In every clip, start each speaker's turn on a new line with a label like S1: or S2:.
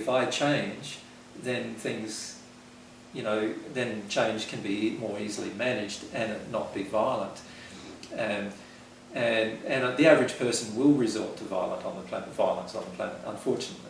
S1: if I change, then things, then change can be more easily managed and it not be violent. And the average person will resort to violence on the planet, unfortunately.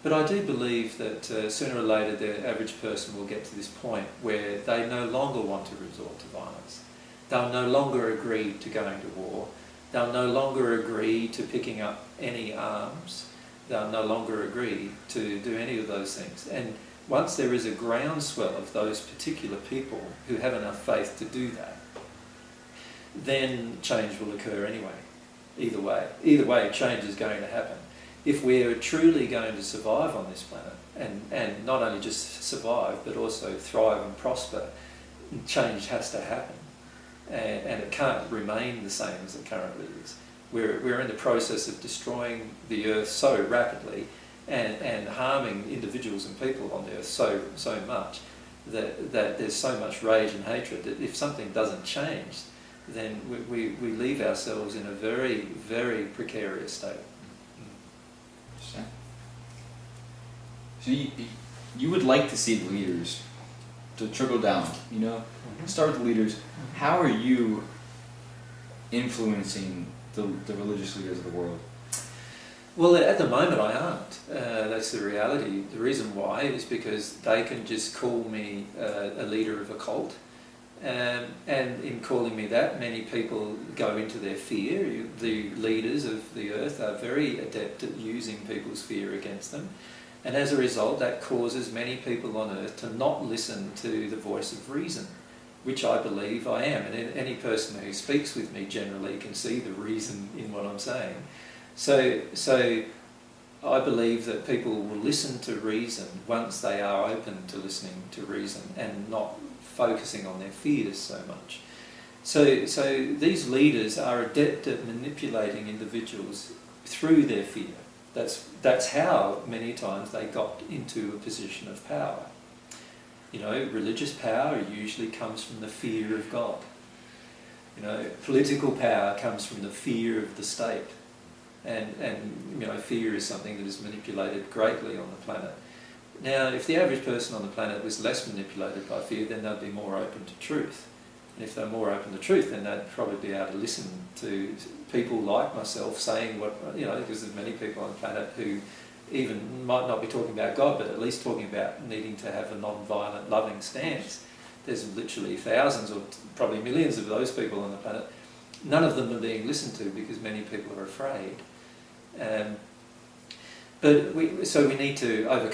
S1: But I do believe that sooner or later the average person will get to this point where they no longer want to resort to violence. They'll no longer agree to going to war. They'll no longer agree to picking up any arms. They'll no longer agree to do any of those things. And once there is a groundswell of those particular people who have enough faith to do that, then change will occur anyway. Either way, change is going to happen. If we're truly going to survive on this planet, and not only just survive, but also thrive and prosper, change has to happen. And it can't remain the same as it currently is. We're in the process of destroying the earth so rapidly and harming individuals and people on the earth so much that there's so much rage and hatred that if something doesn't change, then we leave ourselves in a very, very precarious state.
S2: So you would like to see the leaders to trickle down, Start with the leaders. How are you influencing the religious leaders of the world?
S1: Well, at the moment I aren't. That's the reality. The reason why is because they can just call me a leader of a cult. And in calling me that, many people go into their fear. The leaders of the earth are very adept at using people's fear against them. And as a result, that causes many people on earth to not listen to the voice of reason, which I believe I am. And any person who speaks with me generally can see the reason in what I'm saying. So I believe that people will listen to reason once they are open to listening to reason and not focusing on their fears so much. So these leaders are adept at manipulating individuals through their fear. That's how many times they got into a position of power. Religious power usually comes from the fear of God. Political power comes from the fear of the state. And fear is something that is manipulated greatly on the planet. Now, if the average person on the planet was less manipulated by fear, then they'd be more open to truth. And if they're more open to truth, then they'd probably be able to listen to people like myself saying what, because there's many people on the planet who even might not be talking about God, but at least talking about needing to have a non-violent, loving stance. There's literally thousands or probably millions of those people on the planet. None of them are being listened to because many people are afraid. So we need to overcome